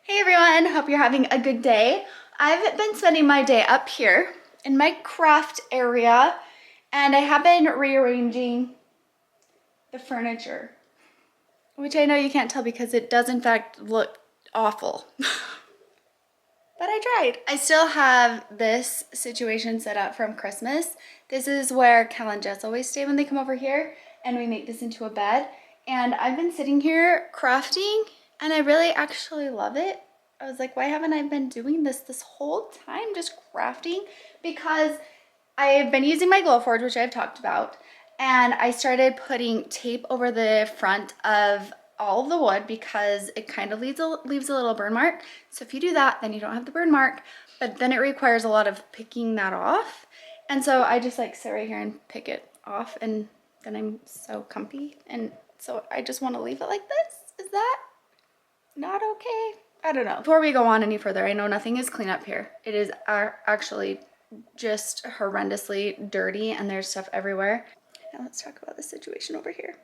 Hey everyone, hope you're having a good day. I've been spending my day up here in my craft area and I have been rearranging the furniture, which I know you can't tell because it does in fact look awful. But I tried. I still have this situation set up from Christmas. This is where Cal and Jess always stay when they come over here, and we make this into a bed. And I've been sitting here crafting and I really actually love it. I was like, why haven't I been doing this whole time, just crafting? Because I've been using my Glowforge, which I've talked about, and I started putting tape over the front of all of the wood because it kind of leaves a little burn mark. So if you do that, then you don't have the burn mark, but then it requires a lot of picking that off. And so I just like sit right here and pick it off, and then I'm so comfy. And so I just want to leave it like this. Is that not okay? I don't know. Before we go on any further, I know nothing is clean up here. It is actually just horrendously dirty and there's stuff everywhere. Now let's talk about the situation over here.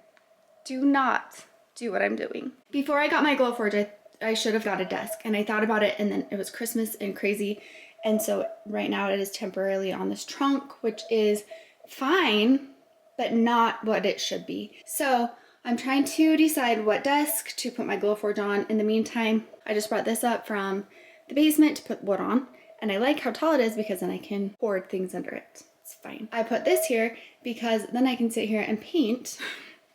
Do not do what I'm doing. Before I got my Glowforge, I should have got a desk, and I thought about it, and then it was Christmas and crazy, and so right now it is temporarily on this trunk, which is fine, but not what it should be. So I'm trying to decide what desk to put my Glowforge on. In the meantime, I just brought this up from the basement to put wood on, and I like how tall it is because then I can hoard things under it. It's fine. I put this here because then I can sit here and paint.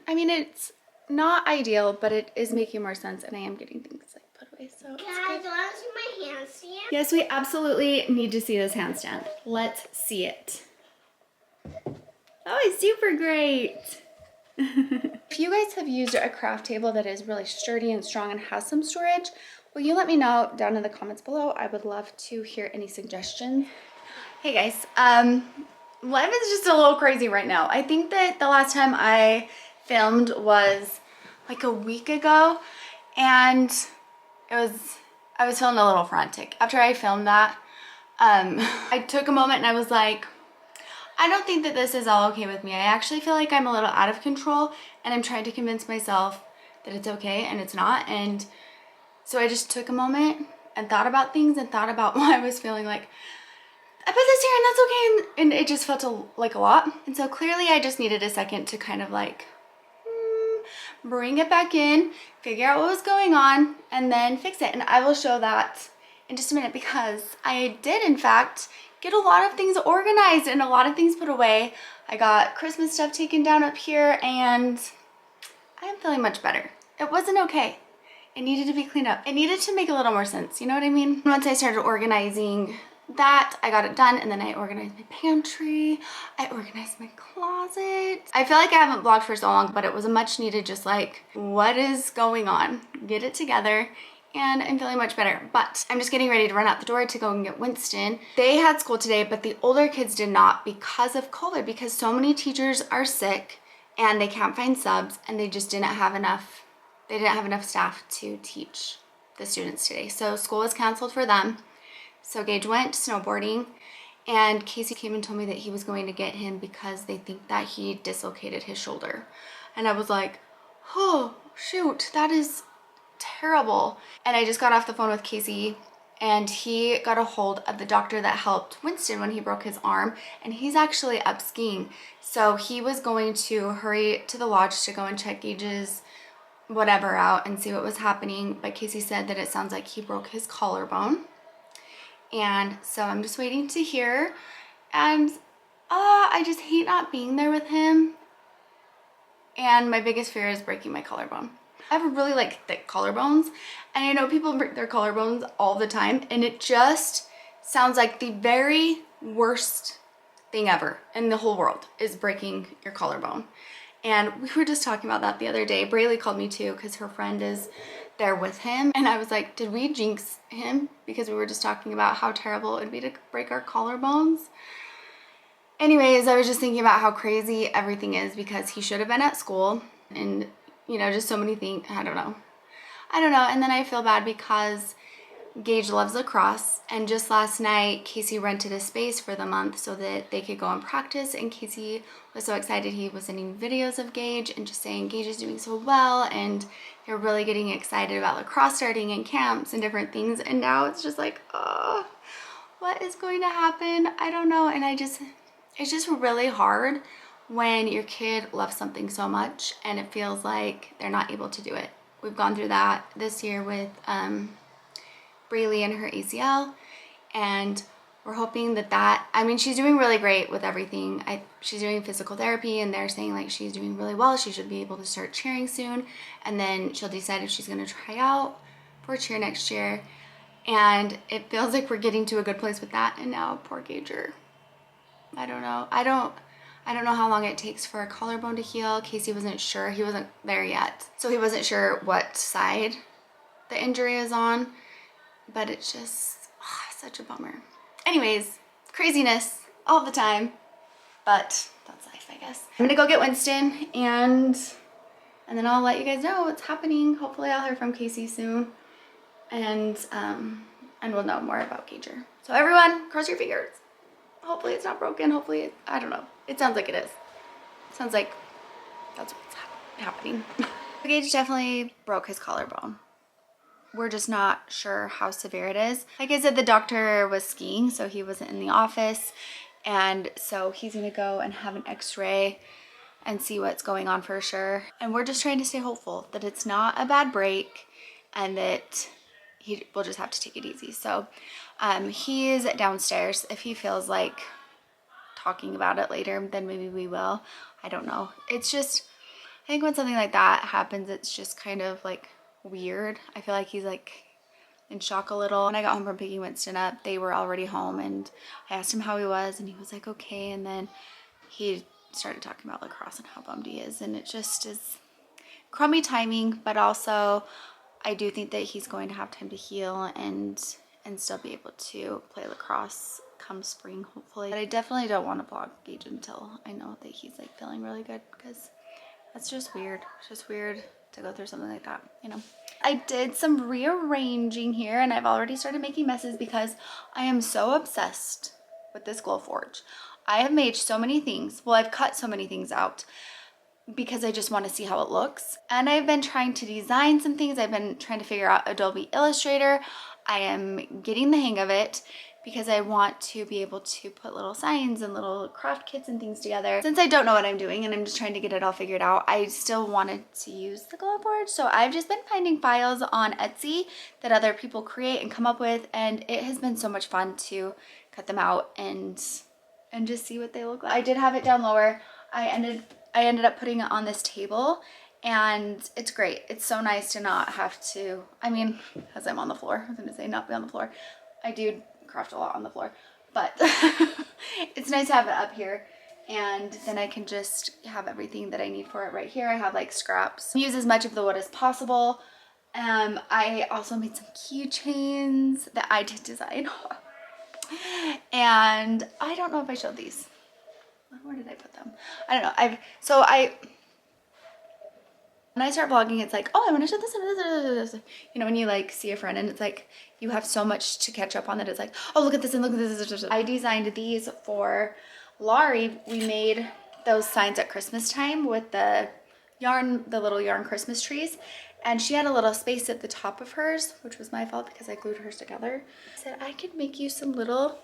I mean, it's not ideal, but it is making more sense, and I am getting things like put away, so Guys, want to see my handstand? yes, we absolutely need to see this handstand. Let's see it. Oh, it's super great. If you guys have used a craft table that is really sturdy and strong and has some storage, will you let me know down in the comments below? I would love to hear any suggestions. Hey guys, life is just a little crazy right now. I think that the last time I filmed was like a week ago, and I was feeling a little frantic. After I filmed that, I took a moment and I was like, I don't think that this is all okay with me. I actually feel like I'm a little out of control, and I'm trying to convince myself that it's okay, and it's not. And so I just took a moment and thought about things and thought about why I was feeling like, I put this here and that's okay, and it just felt like a lot. And so clearly I just needed a second to kind of like bring it back in, figure out what was going on, and then fix it. And I will show that in just a minute, because I did in fact get a lot of things organized and a lot of things put away. I got Christmas stuff taken down up here, and I am feeling much better. It wasn't okay. It needed to be cleaned up. It needed to make a little more sense, you know what I mean? Once I started organizing that, I got it done, and then I organized my pantry, I organized my closet. I feel like I haven't vlogged for so long, but it was a much needed just like, what is going on? Get it together. And I'm feeling much better, but I'm just getting ready to run out the door to go and get Winston. They had school today, but the older kids did not because of COVID, because so many teachers are sick and they can't find subs, and they just didn't have enough, staff to teach the students today. So school was canceled for them. So Gage went snowboarding, and Casey came and told me that he was going to get him because they think that he dislocated his shoulder. And I was like, oh shoot, that is terrible. And I just got off the phone with Casey, and he got a hold of the doctor that helped Winston when he broke his arm, and he's actually up skiing. So he was going to hurry to the lodge to go and check Gage's whatever out and see what was happening. But Casey said that it sounds like he broke his collarbone. And so I'm just waiting to hear, and I just hate not being there with him. And my biggest fear is breaking my collarbone. I have really like thick collarbones, and I know people break their collarbones all the time, and it just sounds like the very worst thing ever in the whole world is breaking your collarbone. And we were just talking about that the other day. Braylee called me too because her friend is there with him, and I was like, did we jinx him? Because we were just talking about how terrible it would be to break our collarbones. Anyways, I was just thinking about how crazy everything is, because he should have been at school, and you know, just so many things. I don't know. And then I feel bad because Gage loves lacrosse, and just last night Casey rented a space for the month so that they could go and practice, and Casey was so excited. He was sending videos of Gage and just saying Gage is doing so well, and they're really getting excited about lacrosse starting and camps and different things. And now it's just like, oh, what is going to happen? I don't know. And it's just really hard when your kid loves something so much and it feels like they're not able to do it. We've gone through that this year with Braylee and her ACL, and we're hoping that I mean, she's doing really great with everything. She's doing physical therapy, and they're saying like she's doing really well. She should be able to start cheering soon, and then she'll decide if she's going to try out for cheer next year. And it feels like we're getting to a good place with that. And now poor Gager, I don't know. I don't know how long it takes for a collarbone to heal. Casey wasn't sure. He wasn't there yet, so he wasn't sure what side the injury is on. But it's just such a bummer. Anyways, craziness all the time, but that's life, I guess. I'm gonna go get Winston, and then I'll let you guys know what's happening. Hopefully I'll hear from Casey soon, and we'll know more about Gager. So everyone, cross your fingers. Hopefully it's not broken. Hopefully, I don't know. It sounds like it is. Sounds like that's what's happening. Gage definitely broke his collarbone. We're just not sure how severe it is. Like I said, the doctor was skiing, so he wasn't in the office. And so he's gonna go and have an x-ray and see what's going on for sure. And we're just trying to stay hopeful that it's not a bad break and that he will just have to take it easy. So he is downstairs. If he feels like talking about it later, then maybe we will. I don't know. It's just, I think when something like that happens, it's just kind of like weird. I feel like he's like in shock a little. When I got home from picking Winston up, they were already home, and I asked him how he was, and he was like okay, and then he started talking about lacrosse and how bummed he is, and it just is crummy timing. But also I do think that he's going to have time to heal and still be able to play lacrosse come spring, hopefully. But I definitely don't want to vlog Gage until I know that he's like feeling really good, because that's just weird. It's just weird to go through something like that, you know. I did some rearranging here, and I've already started making messes because I am so obsessed with this Glowforge. I have made so many things. Well, I've cut so many things out because I just want to see how it looks. And I've been trying to design some things. I've been trying to figure out Adobe Illustrator. I am getting the hang of it because I want to be able to put little signs and little craft kits and things together. Since I don't know what I'm doing and I'm just trying to get it all figured out, I still wanted to use the Glowforge. So I've just been finding files on Etsy that other people create and come up with, and it has been so much fun to cut them out and just see what they look like. I did have it down lower. I ended up putting it on this table, and it's great. It's so nice to not have to, I mean, as I'm on the floor, I was gonna say not be on the floor. I do craft a lot on the floor, but it's nice to have it up here, and then I can just have everything that I need for it right here. I have like scraps. Use as much of the wood as possible. I also made some keychains that I did design. And I don't know if I showed these. Where did I put them? I don't know. When I start vlogging, it's like, oh, I want to show this and this. You know, when you like see a friend and it's like you have so much to catch up on that it's like, oh, look at this and look at this. I designed these for Laurie. We made those signs at Christmas time with the little yarn Christmas trees. And she had a little space at the top of hers, which was my fault because I glued hers together. I said, I could make you some little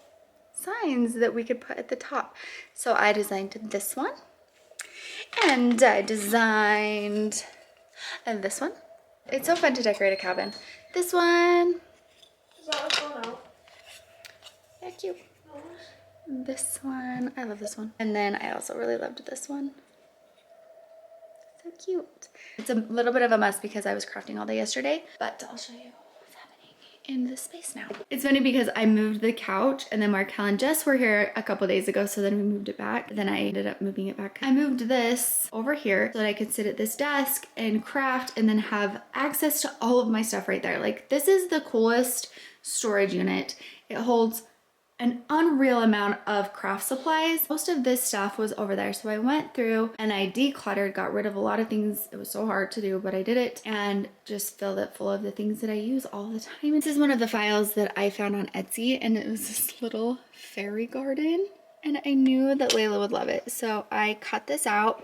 signs that we could put at the top. So I designed this one. And I designed this one. It's so fun to decorate a cabin. This one. Is that what's going out? Yeah, cute. This one. I love this one. And then I also really loved this one. So cute. It's a little bit of a mess because I was crafting all day yesterday, but I'll show you what's happening in this space now. It's funny because I moved the couch, and then Markel and Jess were here a couple days ago, so then we moved it back. Then I ended up moving it back. I moved this over here so that I could sit at this desk and craft and then have access to all of my stuff right there. Like, this is the coolest storage unit. It holds an unreal amount of craft supplies. Most of this stuff was over there. So I went through and I decluttered, got rid of a lot of things. It was so hard to do, but I did it, and just filled it full of the things that I use all the time. This is one of the files that I found on Etsy, and it was this little fairy garden, and I knew that Layla would love it. So I cut this out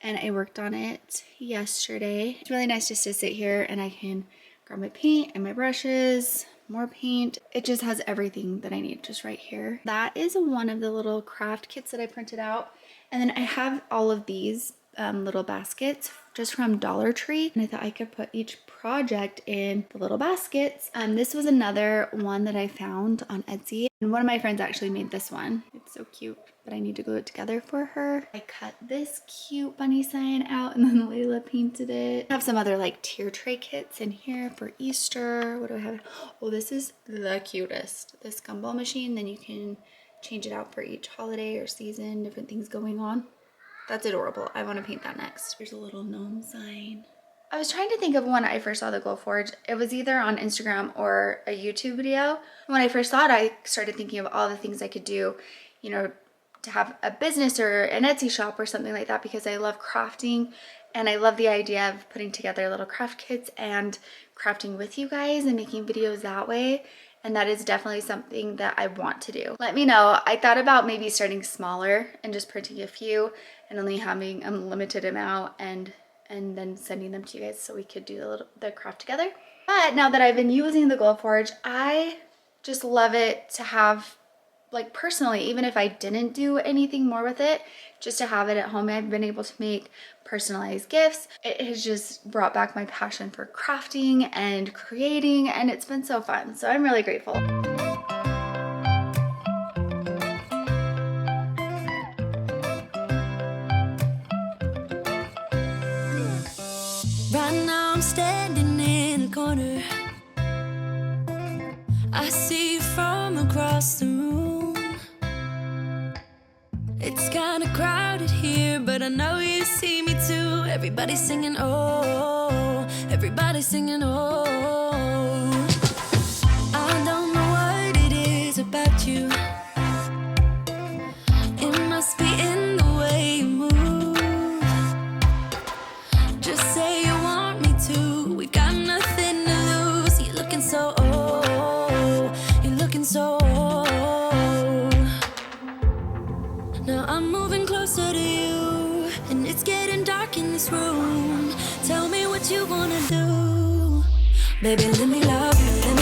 and I worked on it yesterday. It's really nice just to sit here and I can grab my paint and my brushes, more paint. It just has everything that I need just right here. That is one of the little craft kits that I printed out. And then I have all of these little baskets just from Dollar Tree, and I thought I could put each project in the little baskets. This was another one that I found on Etsy, and one of my friends actually made this one. It's so cute, but I need to glue it together for her. I cut this cute bunny sign out, and then Layla painted it. I have some other like tier tray kits in here for Easter. What do I have? Oh, this is the cutest. This gumball machine, then you can change it out for each holiday or season, different things going on. That's adorable. I want to paint that next. Here's a little gnome sign. I was trying to think of when I first saw the Glowforge. It was either on Instagram or a YouTube video. When I first saw it, I started thinking of all the things I could do, you know, to have a business or an Etsy shop or something like that, because I love crafting and I love the idea of putting together little craft kits and crafting with you guys and making videos that way. And that is definitely something that I want to do. Let me know. I thought about maybe starting smaller and just printing a few and only having a limited amount and then sending them to you guys so we could do the craft together. But now that I've been using the Glowforge, I just love it to have, like personally, even if I didn't do anything more with it, just to have it at home. I've been able to make personalized gifts. It has just brought back my passion for crafting and creating, and it's been so fun. So I'm really grateful. Right now I'm standing in the corner. I see you from across the room. It's kinda crowded here, but I know you see me too. Everybody's singing, oh, everybody's singing, oh. I don't know what it is about you. It must be in the way you move. Just say you want me to. We got nothing to lose. You're looking so old. You're looking so old. Now I'm moving closer to you, and it's getting dark in this room. Tell me what you wanna do. Baby, let me love you.